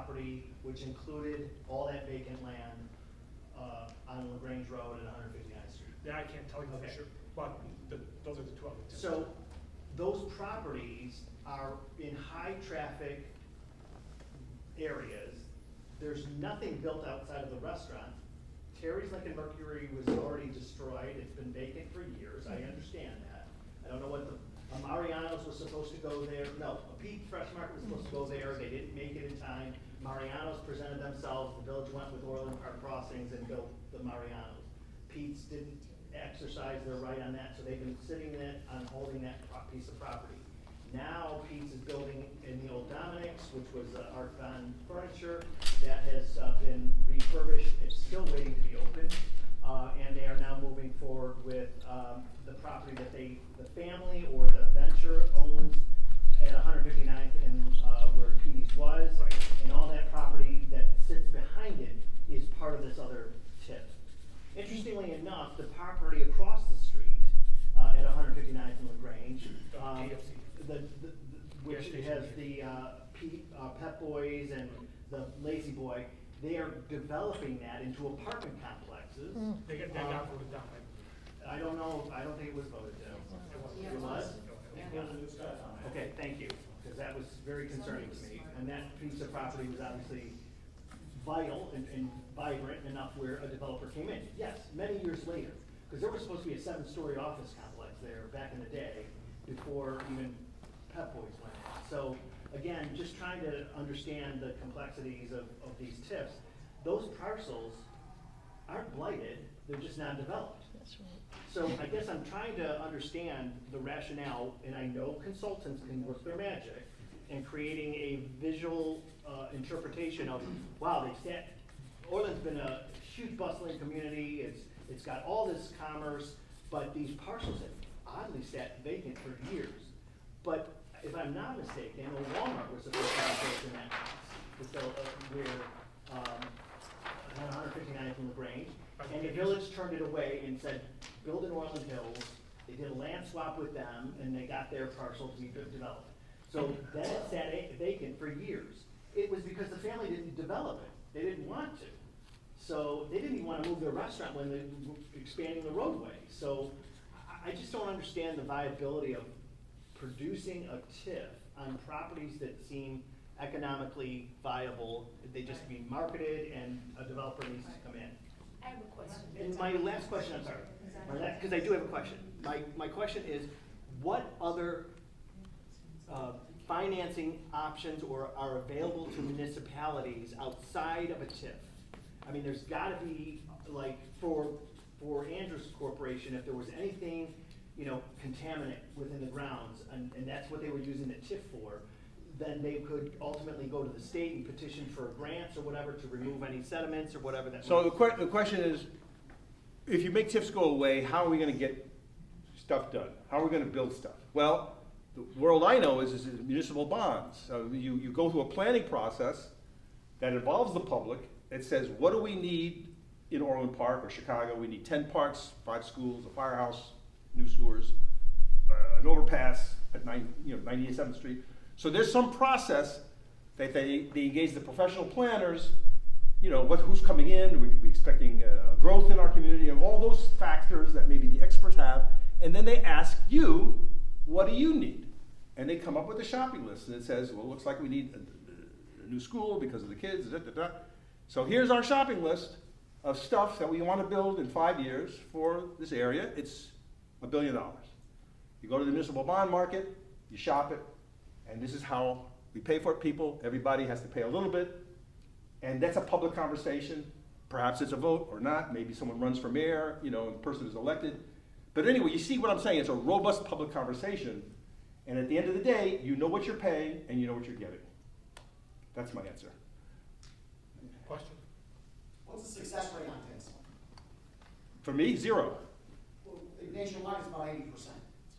property, which included all that vacant land on LaGrange Road and 159th Street. That I can't tell you for sure, but those are the two other tips. So those properties are in high traffic areas. There's nothing built outside of the restaurant. Terry's Lincoln Mercury was already destroyed. It's been vacant for years. I understand that. I don't know what the Mariano's was supposed to go there. No, a Pete's Fresh Market was supposed to go there. They didn't make it in time. Mariano's presented themselves. The village went with Orland Park Crossings and built the Mariano's. Pete's didn't exercise their right on that, so they've been sitting on holding that piece of property. Now Pete's is building in the old Dominic's, which was Art Von Furniture. That has been refurbished. It's still waiting to be opened. And they are now moving forward with the property that the family or the venture owns at 159th and where Petey's was. Right. And all that property that sits behind it is part of this other TIF. Interestingly enough, the property across the street at 159th and LaGrange, which has the Pep Boys and the Lazy Boy, they are developing that into apartment complexes. They got voted down. I don't know. I don't think it was voted down. It was? Okay, thank you, because that was very concerning to me. And that piece of property was obviously vital and vibrant enough where a developer came in. Yes, many years later, because there was supposed to be a 7-story office complex there back in the day before even Pep Boys went in. So again, just trying to understand the complexities of these TIFs. Those parcels aren't blighted, they're just not developed. That's right. So I guess I'm trying to understand the rationale, and I know consultants can work their magic in creating a visual interpretation of, wow, Orland's been a huge bustling community, it's got all this commerce, but these parcels have oddly sat vacant for years. But if I'm not mistaken, Walmart was supposed to be built in that house, where 159th and LaGrange, and the village turned it away and said, build in Orland Hills. They did a land swap with them, and they got their parcel to be developed. So then it sat vacant for years. It was because the family didn't develop it. They didn't want to. So they didn't even want to move their restaurant when they were expanding the roadway. So I just don't understand the viability of producing a TIF on properties that seem economically viable. They just be marketed and a developer needs to come in. I have a question. And my last question, I'm sorry, because I do have a question. My question is, what other financing options are available to municipalities outside of a TIF? I mean, there's gotta be, like, for Andrews Corporation, if there was anything, contaminant within the grounds, and that's what they were using the TIF for, then they could ultimately go to the state and petition for grants or whatever to remove any sediments or whatever that. So the question is, if you make TIFs go away, how are we going to get stuff done? How are we going to build stuff? Well, the world I know is municipal bonds. So you go through a planning process that involves the public. It says, what do we need in Orland Park or Chicago? We need 10 parks, 5 schools, a firehouse, new sewers, an overpass at 97th Street. So there's some process that they engage the professional planners, who's coming in, we're expecting growth in our community, and all those factors that maybe the experts have, and then they ask you, what do you need? And they come up with a shopping list, and it says, well, it looks like we need a new school because of the kids, So here's our shopping list of stuff that we want to build in 5 years for this area. It's $1 billion. You go to the municipal bond market, you shop it, and this is how we pay for it. People, everybody has to pay a little bit, and that's a public conversation. Perhaps it's a vote or not. Maybe someone runs for mayor, and the person is elected. But anyway, you see what I'm saying. It's a robust public conversation, and at the end of the day, you know what you're paying and you know what you're getting. That's my answer. Question? What's the success rate on TIFs? For me, 0. Well, nationwide is about 80%.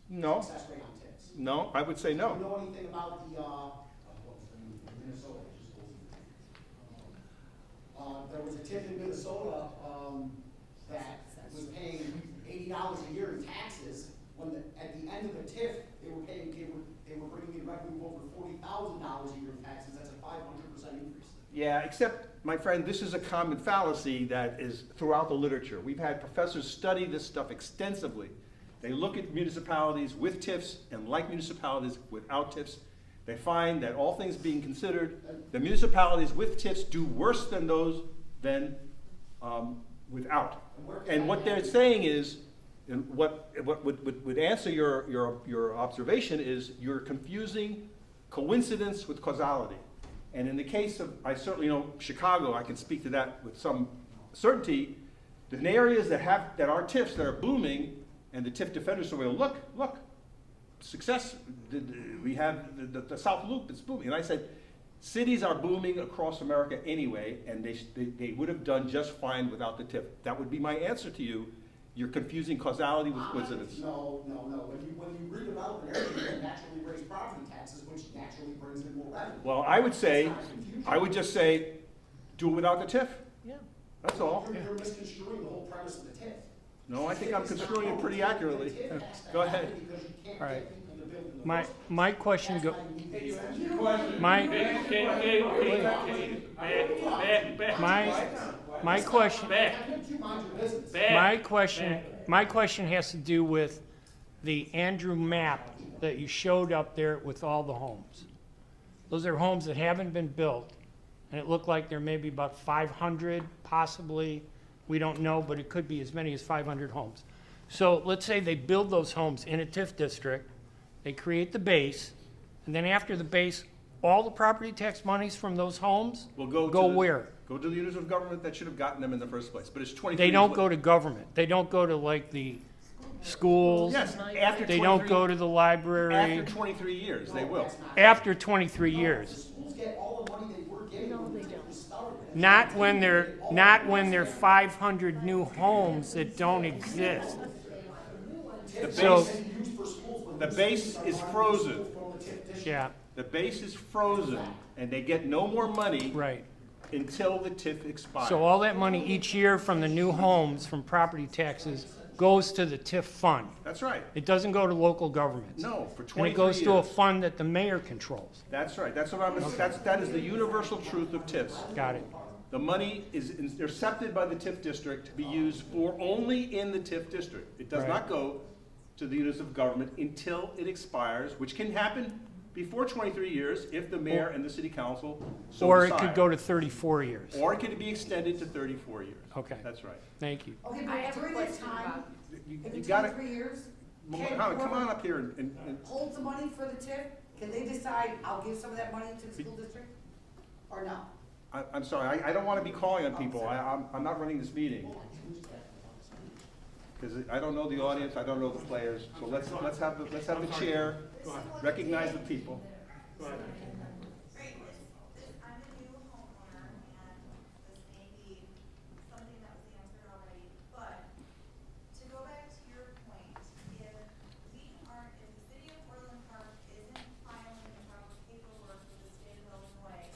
No. Success rate on TIFs. No, I would say Do no. you know anything about the Minnesota? There was a TIF in Minnesota that was paying $80 a year in taxes. When at the end of the TIF, they were bringing in revenue of over $40,000 a year in taxes. That's a 500% increase. Yeah, except, my friend, this is a common fallacy that is throughout the literature. We've had professors study this stuff extensively. They look at municipalities with TIFs and like municipalities without TIFs. They find that all things being considered, the municipalities with TIFs do worse than those without. And what they're saying is, and what would answer your observation is you're confusing coincidence with causality. And in the case of, I certainly know Chicago, I can speak to that with some certainty. The areas that are TIFs that are booming, and the TIF defenders say, well, look, success. We have the South Loop is booming, and I said, cities are booming across America anyway, and they would have done just fine without the TIF. That would be my answer to you. You're confusing causality with coincidence. No. When you redevelop an area, you naturally raise property taxes, which naturally brings in more revenue. Well, I would just say, do it without the TIF. Yeah. That's all. You're misconstruing the whole premise of the TIF. No, I think I'm construing it pretty accurately. Go ahead. All right. My question go, my question has to do with the Andrew map that you showed up there with all the homes. Those are homes that haven't been built, and it looked like there may be about 500, possibly, we don't know, but it could be as many as 500 homes. So let's say they build those homes in a TIF district, they create the base, and then after the base, all the property tax monies from those homes We'll go where? Go to the units of government that should have gotten them in the first place. But it's 23 They years don't later. go to government. They don't go to like the schools. Yes, after They 23 don't go to the library. After 23 years, they will. After 23 The years. schools get all the money they were getting when the TIF was started. Not when they're 500 new homes that don't exist. The So- base, the base is frozen. Yeah, The base is frozen, and they get no more money right. until the TIF expires. So all that money each year from the new homes, from property taxes, goes to the TIF fund. That's right. It doesn't go to local governments. No, for 23 And years. it goes to a fund that the mayor controls. That's right. That's what that is the universal truth of TIFs. Got it. The money is intercepted by the TIF district to be used for only in the TIF district. It does Right. not go to the units of government until it expires, which can happen before 23 years if the mayor and the city council so Or it decide. could go to 34 years. Or it could be extended to 34 years. Okay. That's right. Thank you. Okay, I but have a during this question time, about- You in the got it. 23 years, Mohammed, come on up here and holds the money for the TIF, can they decide, I'll give some of that money to the school district? Or no? I'm sorry, I don't want to be calling on people. I'm not running this meeting. Because I don't know the audience, I don't know the players. So let's have the chair recognize the people. Go ahead. Great, I'm a new homeowner, and this may be something that was answered already, but to go back to your point, if the city of Orland Park isn't filing the proper paperwork with the state of Illinois,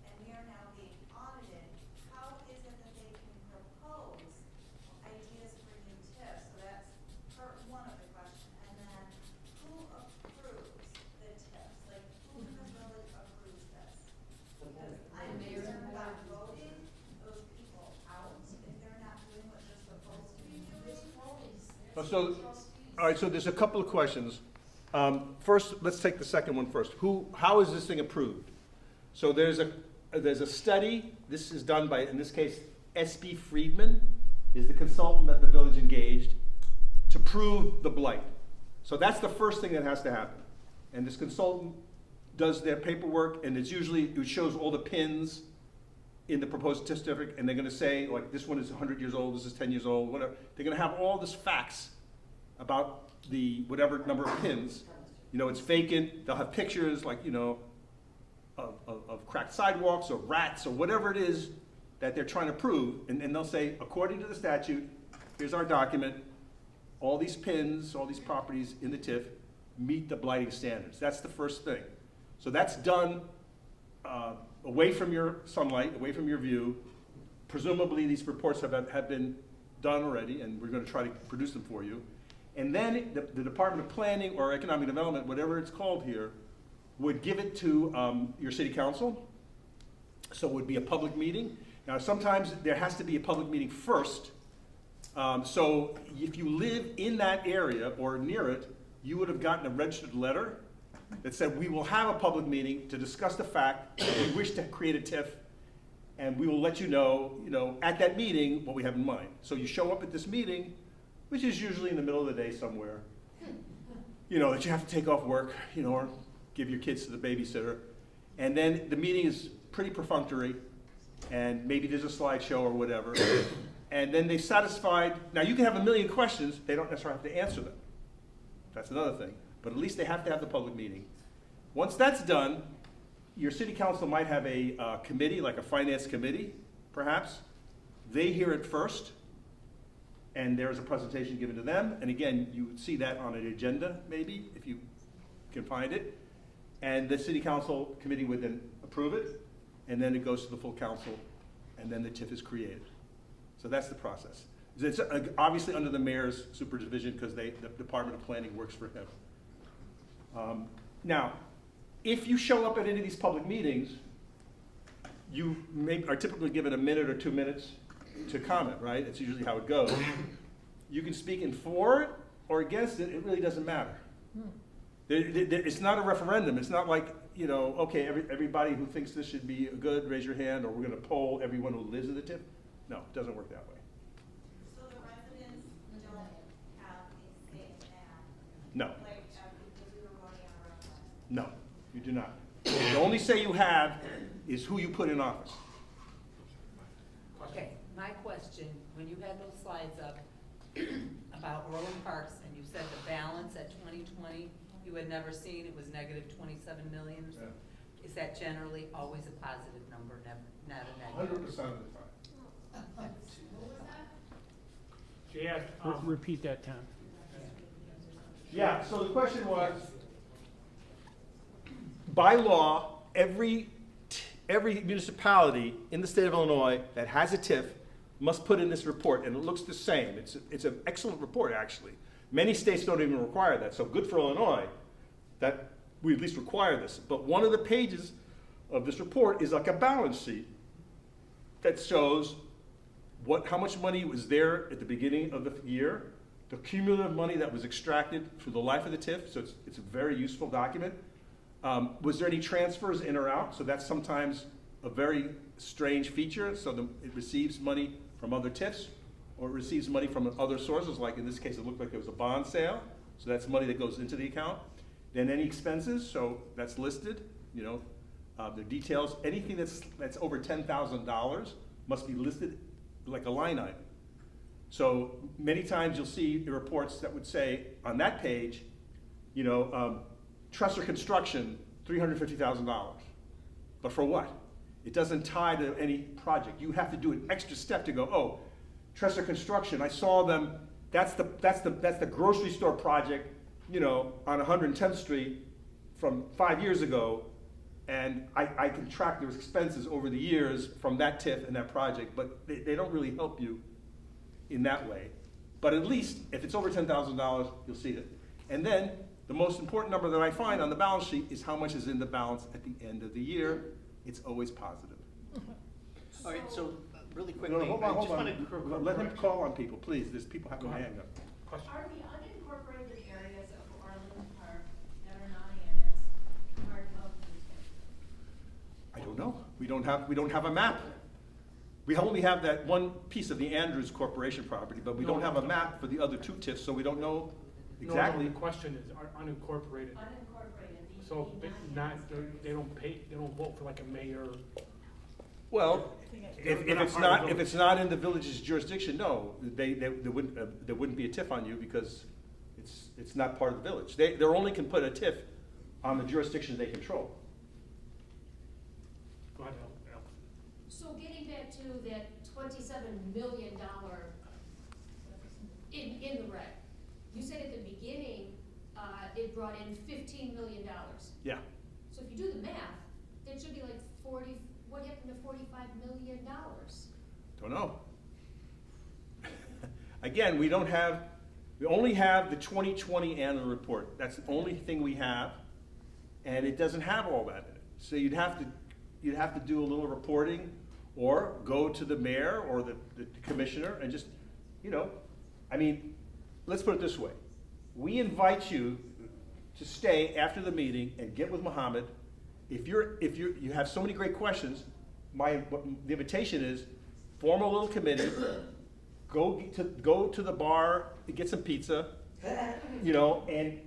and we are now being audited, how is it that they can propose ideas for new TIFs? So that's part one of the question, and then who approves the TIFs? Like, who in the village approves this? Because I'm concerned about voting those people out if they're not doing what they're supposed to be doing. So, all right, so there's a couple of questions. First, let's take the second one first. How is this thing approved? So there's a study, this is done by, in this case, S.B. Friedman is the consultant that the village engaged to prove the blight. So that's the first thing that has to happen. And this consultant does their paperwork, and it shows all the pins in the proposed TIF district, and they're gonna say, like, this one is 100 years old, this is 10 years old, whatever. They're gonna have all this facts about the whatever number of pins. You know, it's vacant, they'll have pictures, like, you know, of cracked sidewalks or rats or whatever it is that they're trying to prove, and they'll say, according to the statute, here's our document, all these pins, all these properties in the TIF meet the blighting standards. That's the first thing. So that's done away from your sunlight, away from your view. Presumably these reports have been done already, and we're going to try to produce them for you. And then the Department of Planning or Economic Development, whatever it's called here, would give it to your city council, So it would be a public meeting. Now, sometimes there has to be a public meeting first. So if you live in that area or near it, you would have gotten a registered letter that said, we will have a public meeting to discuss the fact that we wish to create a TIF, and we will let you know, at that meeting, what we have in mind. So you show up at this meeting, which is usually in the middle of the day somewhere, that you have to take off work, or give your kids to the babysitter. And then the meeting is pretty perfunctory, and maybe there's a slideshow or whatever. And then they've satisfied, now you can have a million questions, they don't necessarily have to answer them. That's another thing. But at least they have to have the public meeting. Once that's done, your city council might have a committee, like a finance committee, perhaps. They hear it first, and there's a presentation given to them. And again, you would see that on an agenda, maybe, if you can find it. And the city council committee would then approve it, and then it goes to the full council, and then the TIF is created. So that's the process. It's obviously under the mayor's supervision, because the Department of Planning works for him. Now, if you show up at any of these public meetings, you are typically given a minute or 2 minutes to comment, right? That's usually how it goes. You can speak in for it or against it. It really doesn't matter. It's not a referendum. It's not like, okay, everybody who thinks this should be good, raise your hand, or we're going to poll everyone who lives in the TIF. No, it doesn't work that way. So the residents don't have a say in that? No. Like, because we were voting on a referendum? No, you do not. The only say you have is who you put in office. Okay, my question, when you had those slides up about Orland Parks, and you said the balance at 2020, you had never seen, it was negative 27 million. Yeah. Is that generally always a positive number, not a negative? 100% of the time. She asked, Repeat that, Tom. Yeah, so the question was, by law, every municipality in the state of Illinois that has a TIF must put in this report, and it looks the same. It's an excellent report, actually. Many states don't even require that, so good for Illinois that we at least require this. But one of the pages of this report is like a balance sheet that shows how much money was there at the beginning of the year, the cumulative money that was extracted through the life of the TIF, so it's a very useful document. Was there any transfers in or out? So that's sometimes a very strange feature. So it receives money from other TIFs, or it receives money from other sources, like in this case it looked like there was a bond sale, so that's money that goes into the account. Then any expenses, so that's listed, the details. Anything that's over $10,000 must be listed like a line item. So many times you'll see the reports that would say on that page, Tresser Construction, $350,000. But for what? It doesn't tie to any project. You have to do an extra step to go, oh, Tresser Construction, I saw them, that's the grocery store project, on 110th Street from 5 years ago, and I can track those expenses over the years from that TIF and that project, but they don't really help you in that way. But at least, if it's over $10,000, you'll see it. And then, the most important number that I find on the balance sheet is how much is in the balance at the end of the year. It's always positive. All right, so really No, quickly, hold I on, just hold want on. to. Let him call on people, please. There's people have their hand up. question. Are the unincorporated areas of Orland Park that are not annexed part of the TIF? I don't know. We don't have a map. We only have that one piece of the Andrews Corporation property, but we don't have a map for the other two TIFs, so we don't know exactly. No, the question is, are unincorporated, Unincorporated, so they don't pay, they don't vote for like a mayor? Well, They're if not it's part of not, the if it's not in the village's jurisdiction, no, there wouldn't be a TIF on you because it's not part of the village. They only can put a TIF on the jurisdiction they control. Go ahead, Al. So getting back to that $27 million in the red, you said at the beginning, it brought in $15 million. Yeah. So if you do the math, that should be like 40, what happened to $45 million? Don't know. Again, we only have the 2020 annual report. That's the only thing we have, and it doesn't have all that in it. So you'd have to you'd have to do a little reporting, or go to the mayor or the commissioner and just, you know, I mean, let's put it this way. We invite you to stay after the meeting and get with Mohammed. If you have so many great questions, the invitation is form a little committee, go to the bar, get some pizza, you know, and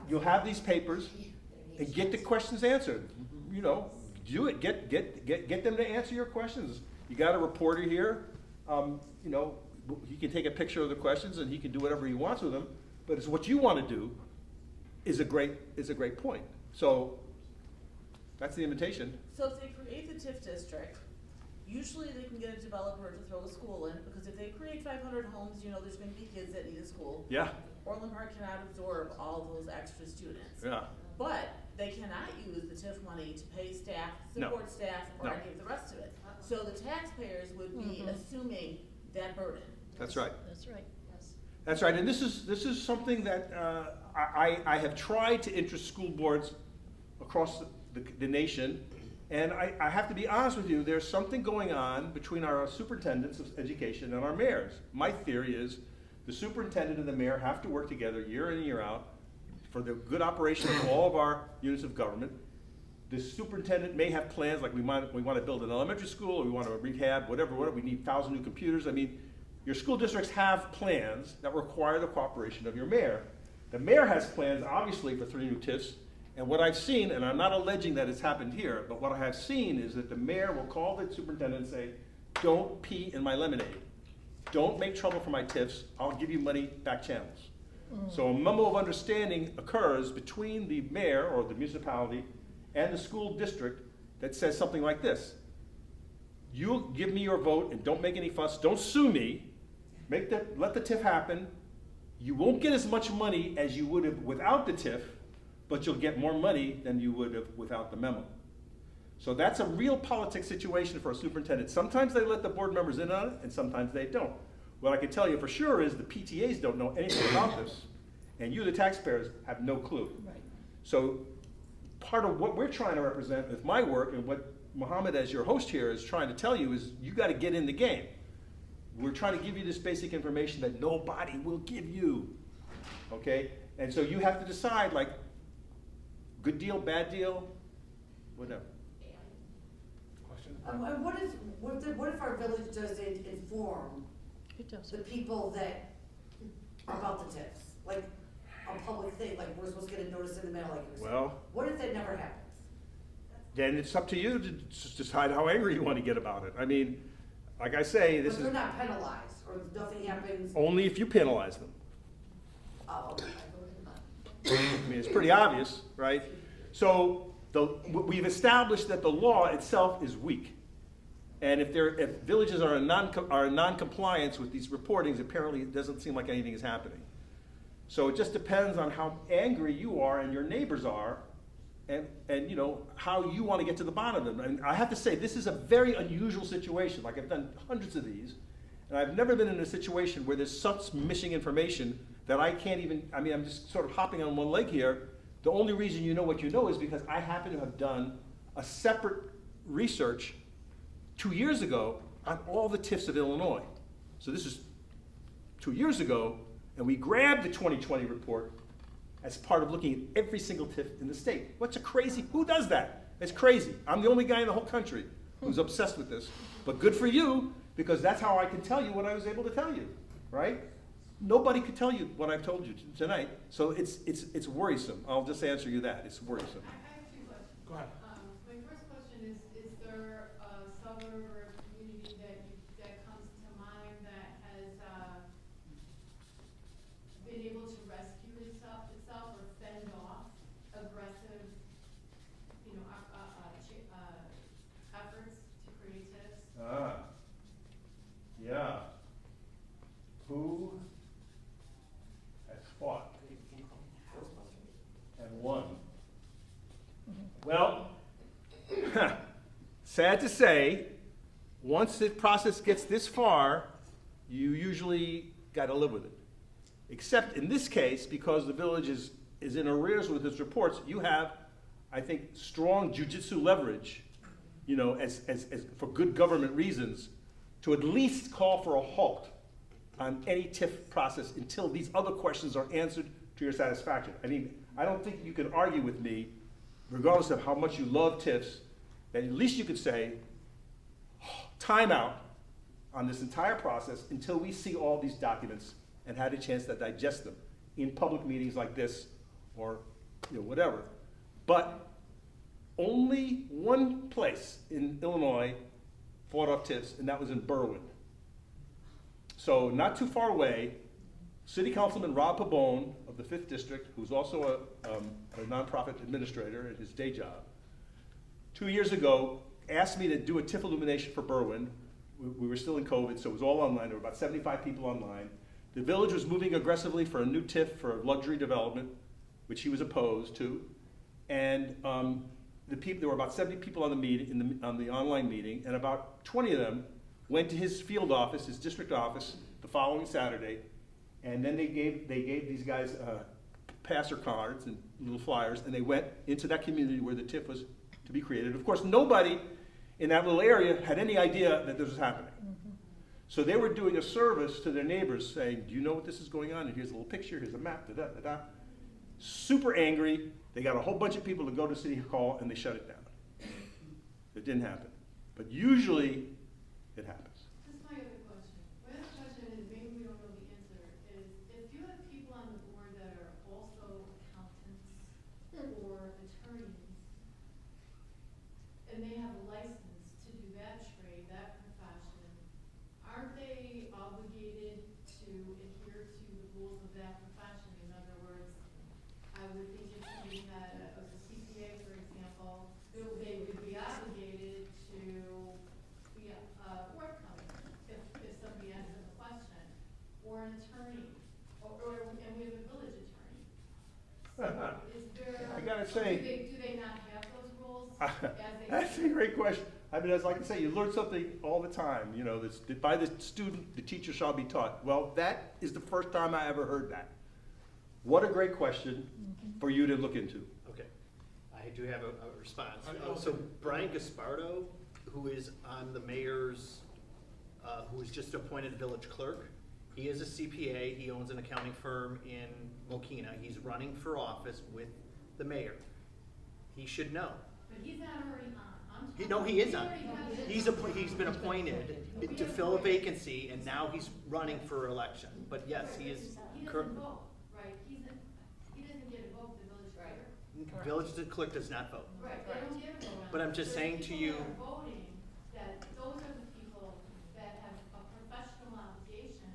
you'll have these papers and get the questions answered. You know, do it. Get them to answer your questions. You got a reporter here. You know, he can take a picture of the questions and he can do whatever he wants with them. But it's what you want to do is a great point. So that's the invitation. So if they create the TIF district, usually they can get a developer to throw a school in, because if they create 500 homes, you know, there's gonna be kids that need a school. Yeah. Orland Park cannot absorb all those extra students. Yeah. But they cannot use the TIF money to pay staff, No. support staff, or No. any of the rest of it. So the taxpayers would be assuming that burden. That's right. That's right, yes. That's right, and this is something that I have tried to interest school boards across the nation, and I have to be honest with you, there's something going on between our superintendents of education and our mayors. My theory is the superintendent and the mayor have to work together year in and year out for the good operation of all of our units of government. The superintendent may have plans, like we want to build an elementary school, or we want to rehab, whatever, we need 1,000 new computers. I mean, your school districts have plans that require the cooperation of your mayor. The mayor has plans, obviously, for 3 new TIFs, and what I've seen, and I'm not alleging that it's happened here, but what I have seen is that the mayor will call the superintendent and say, don't pee in my lemonade. Don't make trouble for my TIFs, I'll give you money back channels. So a memo of understanding occurs between the mayor or the municipality and the school district that says something like this: you give me your vote and don't make any fuss, don't sue me, let the TIF happen. You won't get as much money as you would have without the TIF, but you'll get more money than you would have without the memo. So that's a real politics situation for a superintendent. Sometimes they let the board members in on it, and sometimes they don't. What I can tell you for sure is the PTAs don't know anything about this, and you, the taxpayers, have no clue. Right. So part of what we're trying to represent with my work, and what Mohammed, as your host here, is trying to tell you, is you got to get in the game. We're trying to give you this basic information that nobody will give you, okay? And so you have to decide, like, good deal, bad deal, whatever. Question? And what if our village doesn't inform It does. the people that, about the TIFs? Like, a public thing, like we're supposed to get a notice in the mail, like you're saying. Well, What if that never happens? then it's up to you to decide how angry you want to get about it. I mean, like I say, this But is they're not penalized, or nothing happens? only if you penalize them. Oh, okay. I mean, it's pretty obvious, right? So we've established that the law itself is weak. And if villages are in non-compliance with these reportings, apparently it doesn't seem like anything is happening. So it just depends on how angry you are and your neighbors are, and you know, how you want to get to the bottom of them. And I have to say, this is a very unusual situation. Like, I've done hundreds of these, and I've never been in a situation where there's such missing information that I can't even, I mean, I'm just sort of hopping on one leg here. The only reason you know what you know is because I happen to have done a separate research 2 years ago on all the TIFs of Illinois. So this is 2 years ago, and we grabbed the 2020 report as part of looking at every single TIF in the state. What's a crazy, who does that? It's crazy. I'm the only guy in the whole country who's obsessed with this. But good for you, because that's how I can tell you what I was able to tell you, right? Nobody could tell you what I've told you tonight. So it's worrisome. I'll just answer you that. It's worrisome. I have 2 questions. Go ahead. My first question is there a suburb or a community that comes to mind that has, been able to rescue itself or fend off aggressive, you know, efforts to create TIFs? Yeah. Who has fought and won? Well, sad to say, once the process gets this far, you usually got to live with it. Except in this case, because the village is in arrears with its reports, you have, I think, strong jujitsu leverage you know, as for good government reasons, to at least call for a halt on any TIF process until these other questions are answered to your satisfaction. I mean, I don't think you can argue with me, regardless of how much you love TIFs, that at least you could say, time out on this entire process until we see all these documents and had a chance to digest them in public meetings like this or, you know, whatever. But only one place in Illinois fought off TIFs, and that was in Berwyn. So not too far away, City Councilman Rob Pabon of the 5th District, who's also a nonprofit administrator at his day job, 2 years ago asked me to do a TIF illumination for Berwyn. We were still in COVID, so it was all online. There were about 75 people online. The village was moving aggressively for a new TIF for luxury development, which he was opposed to. And there were about 70 people on the meeting, on the online meeting, and about 20 of them went to his field office, his district office, the following Saturday, and then they gave these guys passer cards and little flyers, and they went into that community where the TIF was to be created. Of course, nobody in that little area had any idea that this was happening. So they were doing a service to their neighbors saying, do you know what this is going on? And here's a little picture, here's a map, da-da-da-da. Super angry. They got a whole bunch of people to go to City Hall and they shut it down. It didn't happen. But usually, it happens. That's my other question. My other question is, maybe we don't know the answer, is if you have people on the board that are also accountants or attorneys, and they have a license to do that trade, that profession, aren't they obligated to adhere to the rules of that profession? In other words, I would think if somebody had a CPA, for example, they would be obligated to be forthcoming if somebody asks them a question, or an attorney, and we have a village attorney. So is there? I gotta say, Do they not have those rules? that's a great question. I mean, as like I say, you learn something all the time. You know, this, by the student, the teacher shall be taught. Well, that is the first time I ever heard that. What a great question for you to look into. Okay, I do have a response. So Brian Gaspardo, who is on the mayor's, who was just appointed village clerk, he is a CPA, he owns an accounting firm in Mokina. He's running for office with the mayor. He should know. But he's not already on. No, he is on. He's been appointed to fill a vacancy, and now he's running for election. But yes, he is. He doesn't vote, right? He doesn't get a vote, the village clerk. Village clerk does not vote. Right, they don't get a vote on it. But I'm just saying to you. The people that are voting, that those are the people that have a professional obligation.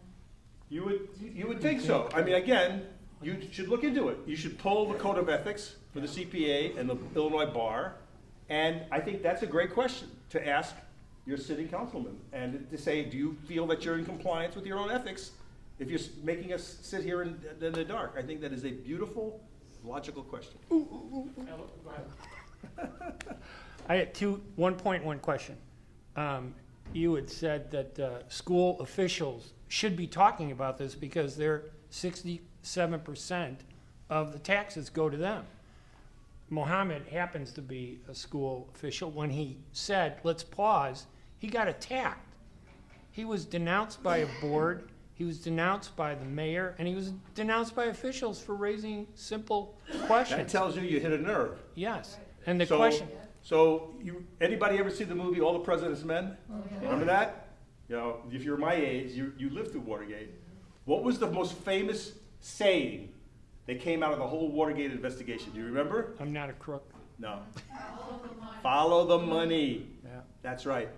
You would think so. I mean, again, you should look into it. You should pull the code of ethics for the CPA and the Illinois bar, and I think that's a great question to ask your city councilman, and to say, do you feel that you're in compliance with your own ethics if you're making us sit here in the dark? I think that is a beautiful, logical question. Go ahead. I had 1.1 question. You had said that school officials should be talking about this because they're 67% of the taxes go to them. Mohammed happens to be a school official. When he said, let's pause, he got attacked. He was denounced by a board, he was denounced by the mayor, and he was denounced by officials for raising simple questions. That tells you hit a nerve. Yes, and the So- question, So, anybody ever see the movie All the President's Men? Remember that? You know, if you're my age, you lived through Watergate. What was the most famous saying that came out of the whole Watergate investigation? Do you remember? I'm not a crook. No. Follow the money. Yeah. That's right.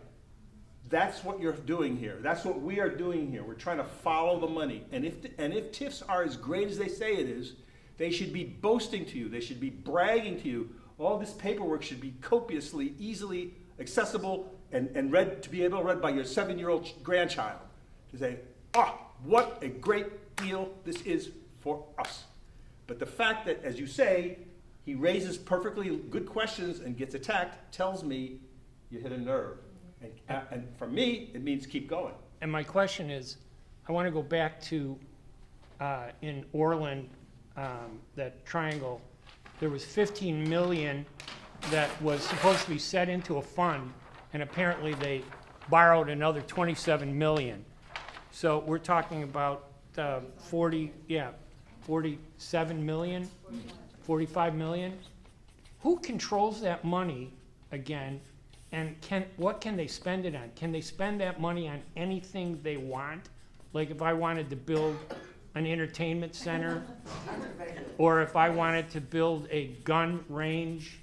That's what you're doing here. That's what we are doing here. We're trying to follow the money. And if TIFs are as great as they say it is, they should be boasting to you. They should be bragging to you. All this paperwork should be copiously, easily accessible and read, to be able to read by your 7-year-old grandchild. To say, what a great deal this is for us. But the fact that, as you say, he raises perfectly good questions and gets attacked tells me you hit a nerve. And for me, it means keep going. And my question is, I want to go back to, in Orland, that triangle, there was 15 million that was supposed to be set into a fund and apparently they borrowed another 27 million. So we're talking about 47 million, 45 million. Who controls that money again, and what can they spend it on? Can they spend that money on anything they want? Like if I wanted to build an entertainment center, or if I wanted to build a gun range,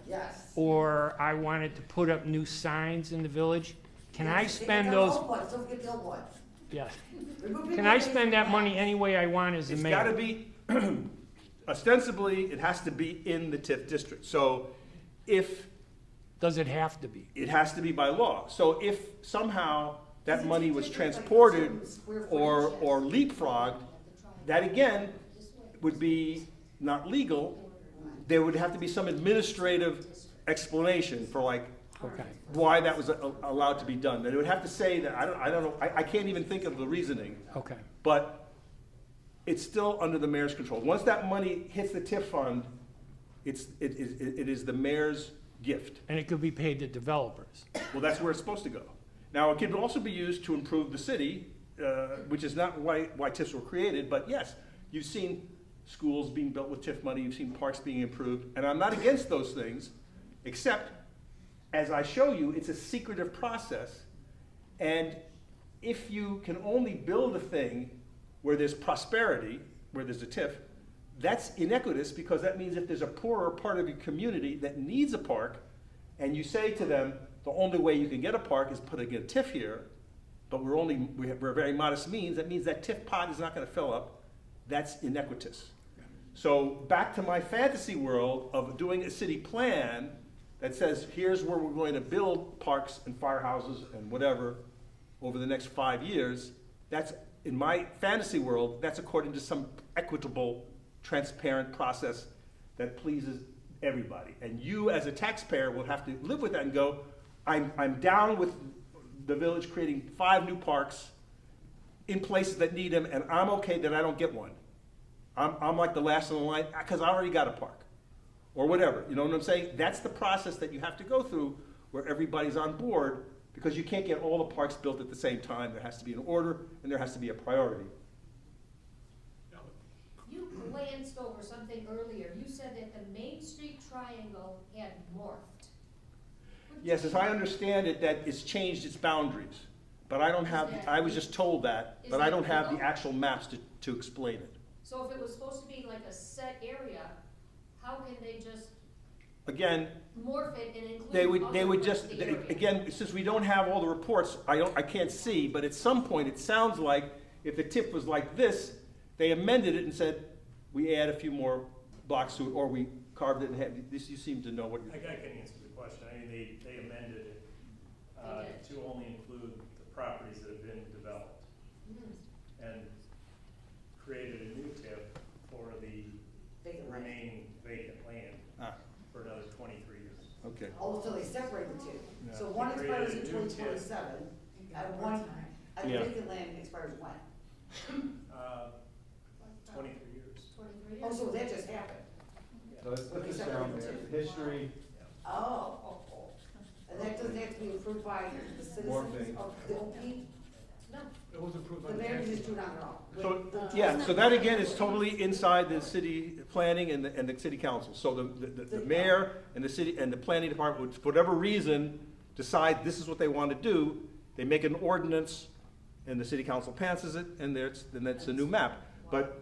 Yes. or I wanted to put up new signs in the village, can I spend those? Don't forget the old ones. Yes. Remove Can people I that spend that money any way I want as a It's mayor? gotta be, ostensibly, it has to be in the TIF district. So if, Does it have to be? it has to be by law. So if somehow that Is it money was district like transported certain square or, footage? or leapfrogged, that again would be not legal. There would have to be some administrative explanation for like Okay. why that was allowed to be done. And it would have to say that, I don't know, I can't even think of the reasoning, Okay. but it's still under the mayor's control. Once that money hits the TIF fund, it is the mayor's gift. And it could be paid to developers. Well, that's where it's supposed to go. Now, it can also be used to improve the city, which is not why TIFs were created, but yes, you've seen schools being built with TIF money, you've seen parks being improved, and I'm not against those things, except, as I show you, it's a secretive process, and if you can only build a thing where there's prosperity, where there's a TIF, that's iniquitous, because that means if there's a poorer part of your community that needs a park, and you say to them, the only way you can get a park is putting a TIF here, but we're very modest means, that means that TIF pot is not gonna fill up, that's iniquitous. So back to my fantasy world of doing a city plan that says, here's where we're going to build parks and firehouses and whatever over the next 5 years, that's, in my fantasy world, that's according to some equitable, transparent process that pleases everybody. And you, as a taxpayer, will have to live with that and go, I'm down with the village creating 5 new parks in places that need them, and I'm okay that I don't get one. I'm like the last in the line, because I already got a park. Or whatever, you know what I'm saying? That's the process that you have to go through where everybody's on board, because you can't get all the parks built at the same time. There has to be an order and there has to be a priority. You glanced over something earlier. You said that the Main Street triangle had morphed. Yes, as I understand it, that it's changed its boundaries, but I don't have, I was just told that, but I don't have the actual maps to explain it. So if it was supposed to be like a set area, how can they just Again, morph it and include they would other just, parts of the area? again, since we don't have all the reports, I can't see, but at some point, it sounds like if the TIF was like this, they amended it and said, we add a few more blocks to it, or we carved it and had, this, you seem to know what you're. I can answer the question. I mean, they amended it They did. to only include the properties that have been developed Mhm. and created a new TIF for the Vacant land. remaining vacant land Ah, for another 23 years. okay. Oh, so they separate the two. Yeah. So one They expires in created a new 2027, and one, and Yeah. vacant land expires when? 23 years. 23 Oh, years. so that just happened? So let's put this down there, history, Oh. And that doesn't have to be approved by the More citizens things. of the OP? No. It was approved by The the mayor tax. just do it on their own? so, yeah, so that again is totally inside the city planning and the city council. So the mayor and the city and the planning department would, for whatever reason, decide this is what they want to do. They make an ordinance and the city council passes it, and then that's a new map. But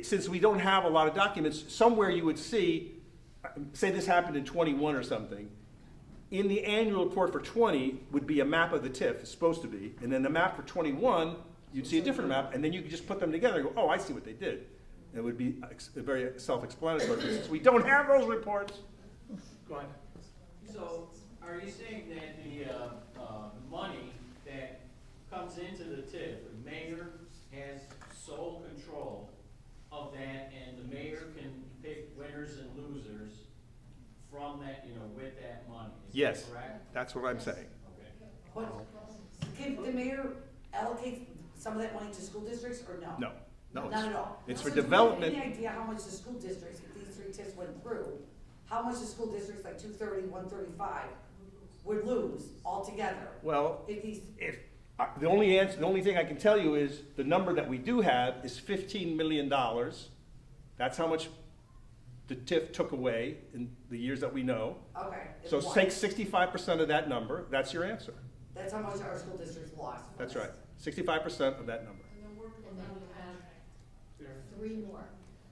since we don't have a lot of documents, somewhere you would see, say this happened in 21 or something, in the annual report for 20 would be a map of the TIF, it's supposed to be, and then the map for 21, you'd see a different map, and then you could just put them together and go, oh, I see what they did. And it would be very self-explanatory, but since we don't have those reports. Go ahead. So, are you saying that the, money that comes into the TIF, the mayor has sole control of that, and the mayor can pick winners and losers from that, with that money? Is Yes, that correct? that's what I'm saying. Okay. But can the mayor allocate some of that money to school districts, or no? No, no, Not at all? it's for So do you have development. any idea how much the school districts, if these 3 TIFs went through, how much the school districts, like 230, 135, would lose altogether. Well, If these, the only thing I can tell you is the number that we do have is $15 million. That's how much the TIF took away in the years that we know. okay. So it's take what? 65% of that number, that's your answer. That's how much our school districts lost. from That's this. right, 65% of that number. And then we have three more.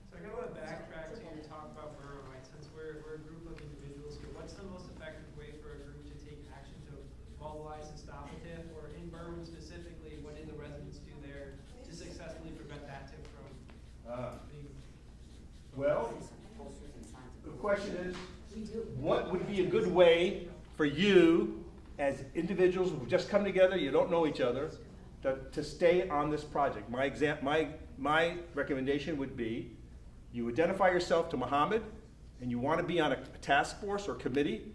So I want to backtrack to your talk about borough, right? Since we're a group of individuals here, what's the most effective way for a group to take action to mobilize and stop a TIF? Or in Berwyn specifically, what did the residents do there to successfully prevent that TIF from being? Well, the question is, what would be a good way for you as individuals who've just come together, you don't know each other, to stay on this project? My recommendation would be, you identify yourself to Mohammed, and you want to be on a task force or committee.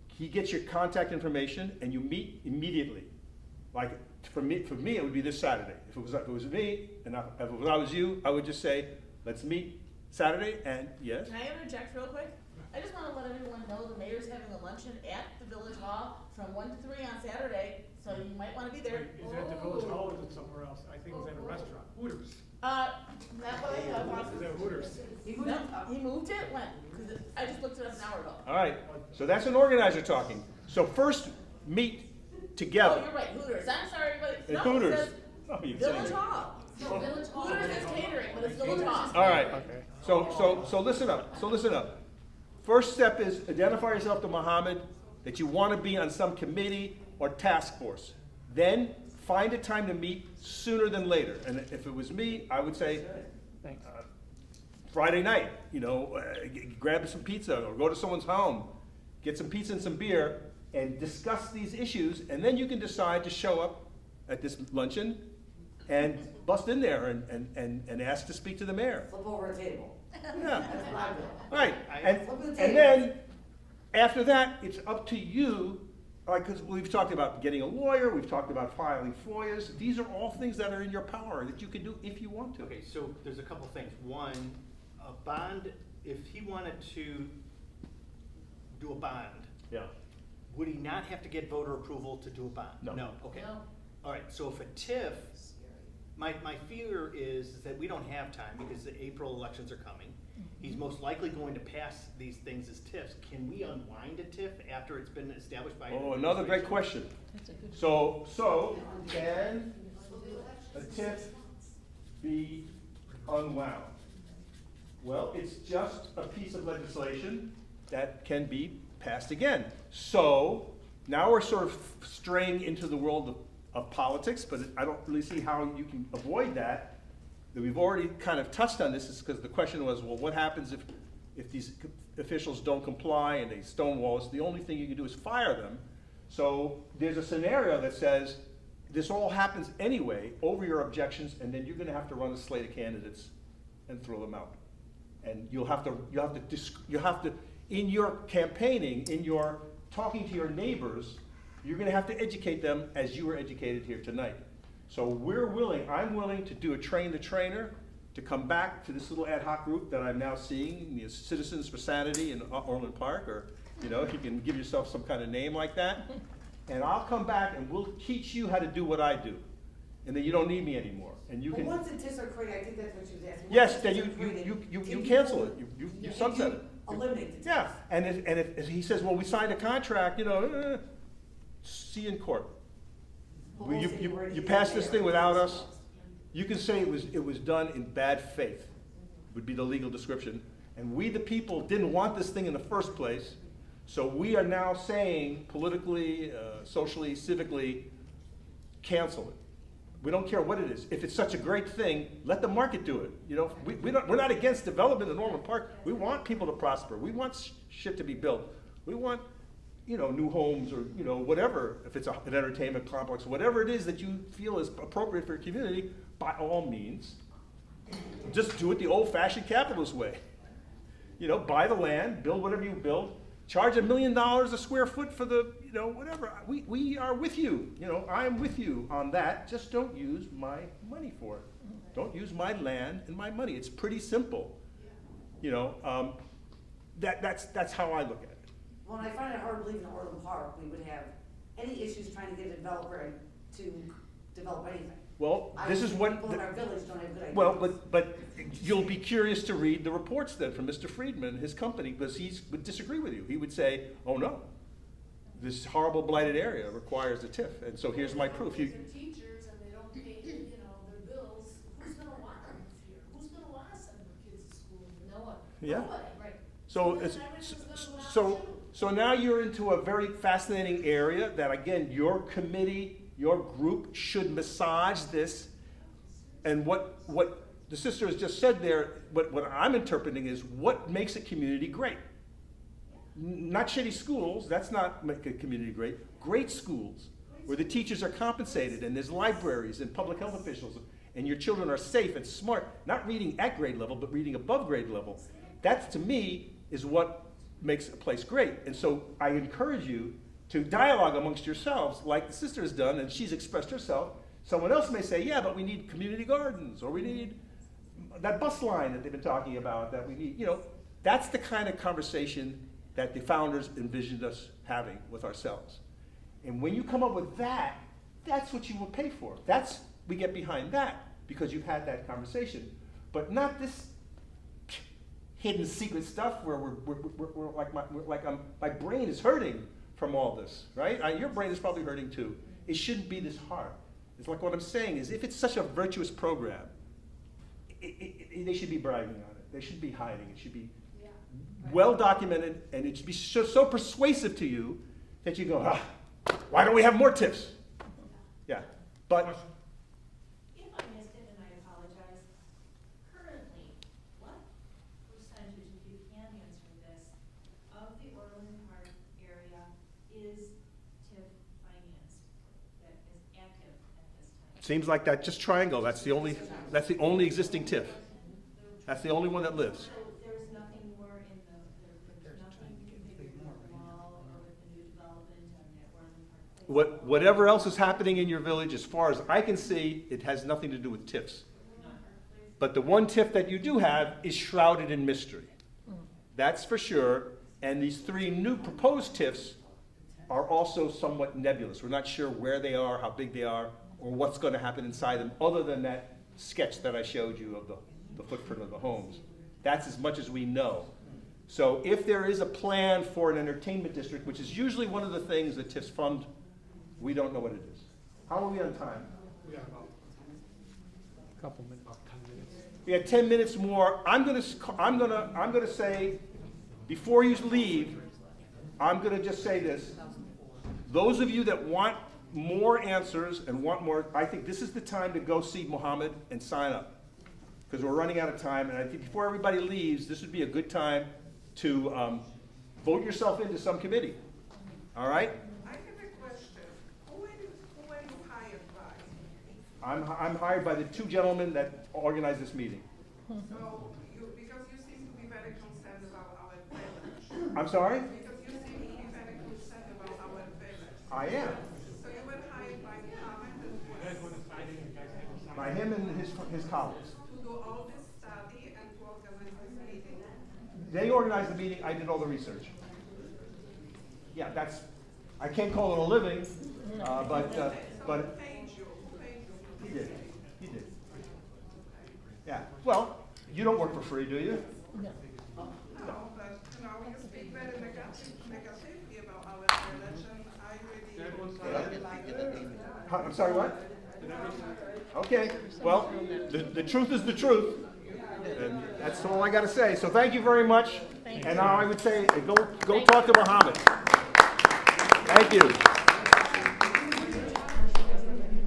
He gets your contact information, and you meet immediately. Like, for me, it would be this Saturday. If it was me, and if I was you, I would just say, let's meet Saturday, and yes? Can I interject real quick? I just wanna let everyone know the mayor's having a luncheon at the village hall from 1 to 3 on Saturday, so you might wanna be there. Is it at the village hall or is it somewhere else? I think it was at a restaurant, Hooters. Not what I thought. Is it Hooters? No, he moved it when? 'Cause I just looked it up an hour ago. All right, so that's an organizer talking. So first, meet together. Oh, you're right, Hooters. I'm sorry, but At no, Hooters. it says Oh, you're village kidding me. hall. No, Village Hall. Hooters is catering, but it's village hall. All right, so listen up. First step is identify yourself to Mohammed, that you want to be on some committee or task force. Then find a time to meet sooner than later. And if it was me, I would say, Friday night, grab some pizza or go to someone's home, get some pizza and some beer, and discuss these issues, and then you can decide to show up at this luncheon and bust in there and ask to speak to the mayor. Flip over a table. Yeah, That's what I do. right. Flip the And table. then, after that, it's up to you, because we've talked about getting a lawyer, we've talked about filing FOIAs. These are all things that are in your power that you can do if you want to. Okay, so there's a couple things. One, a bond, if he wanted to do a bond, Yeah. would he not have to get voter approval to do a bond? No. No, okay. No. All right, so if a TIF, my fear is that we don't have time because the April elections are coming. He's most likely going to pass these things as TIFs. Can we unwind a TIF after it's been established by? Oh, another great question. So can a TIF be unwound? Well, it's just a piece of legislation that can be passed again. So now we're sort of straying into the world of politics, but I don't really see how you can avoid that. That we've already kind of touched on this is because the question was, well, what happens if these officials don't comply and they stonewall us? The only thing you can do is fire them. So there's a scenario that says this all happens anyway over your objections, and then you're going to have to run a slate of candidates and throw them out. And you'll have to in your campaigning, in your talking to your neighbors, you're going to have to educate them as you were educated here tonight. So I'm willing to do a train the trainer to come back to this little ad hoc group that I'm now seeing, the Citizens for Sanity in Orland Park, or if you can give yourself some kind of name like that. And I'll come back and we'll teach you how to do what I do. And then you don't need me anymore. And you But can. once the TIFs are created, I think that's what she was asking. Yes, Once then the TIFs are created, you can cancel it. You can sunset you it. Eliminate the TIFs. Yeah, and if he says, well, we signed a contract, see you in court. But we'll see where You he passed is this there. thing without us. You can say it was done in bad faith, would be the legal description. And we, the people, didn't want this thing in the first place. So we are now saying politically, socially, civically, cancel it. We don't care what it is. If it's such a great thing, let the market do it. We're not against development in Orland Park. We want people to prosper. We want shit to be built. We want new homes or, whatever, if it's an entertainment complex, whatever it is that you feel is appropriate for your community, by all means, just do it the old-fashioned capitalist way. Buy the land, build whatever you build, charge $1 million a square foot for the, whatever. We are with you. I'm with you on that. Just don't use my money for it. Don't use my land and my money. It's pretty simple. That's how I look at it. Well, I find it hard to believe in Orland Park, we would have any issues trying to get a developer to develop anything. Well, this is what. People in our village don't have good ideas. Well, but you'll be curious to read the reports then from Mr. Friedman and his company, because he would disagree with you. He would say, oh no, this horrible blighted area requires a TIF, and so here's my proof. If they're teachers and they don't pay, their bills, who's gonna want them here? Who's gonna wanna send their kids to school? No one. Yeah. Nobody, right. So, Then it's, everything's gonna go down so, too. so now you're into a very fascinating area that, again, your committee, your group should massage this. And what the sister has just said there, what I'm interpreting is what makes a community great. Not shitty schools, that's not make a community great. Great schools, where the teachers are compensated and there's libraries and public health officials and your children are safe and smart, not reading at grade level, but reading above grade level. That, to me, is what makes a place great. And so I encourage you to dialogue amongst yourselves like the sister has done, and she's expressed herself. Someone else may say, yeah, but we need community gardens, or we need that bus line that they've been talking about, that we need, that's the kind of conversation that the founders envisioned us having with ourselves. And when you come up with that, that's what you will pay for. We get behind that, because you've had that conversation. But not this hidden secret stuff where we're like my brain is hurting from all this, right? Your brain is probably hurting too. It shouldn't be this hard. It's like what I'm saying is, if it's such a virtuous program, they should be bragging on it. They should be hiding. It should be well documented, and it should be so persuasive to you that you go, why don't we have more TIFs? Yeah, but If I missed it, and I apologize, currently, what percentage, if you can answer this, of the Orland Park area is TIF financed, that is active at this time? seems like that just triangle. That's the only existing TIF. That's the only one that lives. So there's nothing more in there's nothing configured with the mall or with the new development on that Orland Park? Whatever else is happening in your village, as far as I can see, it has nothing to do with TIFs. But the one TIF that you do have is shrouded in mystery. That's for sure. And these 3 new proposed TIFs are also somewhat nebulous. We're not sure where they are, how big they are, or what's going to happen inside them, other than that sketch that I showed you of the footprint of the homes. That's as much as we know. So if there is a plan for an entertainment district, which is usually one of the things that TIFs fund, we don't know what it is. How are we on time? We got about Couple minutes. 10 minutes. We got 10 minutes more. I'm gonna say, before you leave, I'm gonna just say this. Those of you that want more answers and want more, I think this is the time to go see Mohammed and sign up, because we're running out of time. And I think before everybody leaves, this would be a good time to vote yourself into some committee. All right? I have a question. Who are you hired by? I'm hired by the 2 gentlemen that organized this meeting. So because you seem to be very concerned about our village. I'm sorry? Because you seem to be very concerned about our village. I am. So you were hired by Mohammed and Wes By him and his colleagues. to do all this study and to organize this meeting. They organized the meeting, I did all the research. Yeah, I can't call it a living, but So who paid you? Who paid you? he did. Yeah, well, you don't work for free, do you? No, but you speak very negatively about our village, and I really like it. I'm sorry, what? Okay, well, the truth is the truth, and that's all I gotta say. So thank you very much, and now I would say, go talk to Mohammed. Thank you.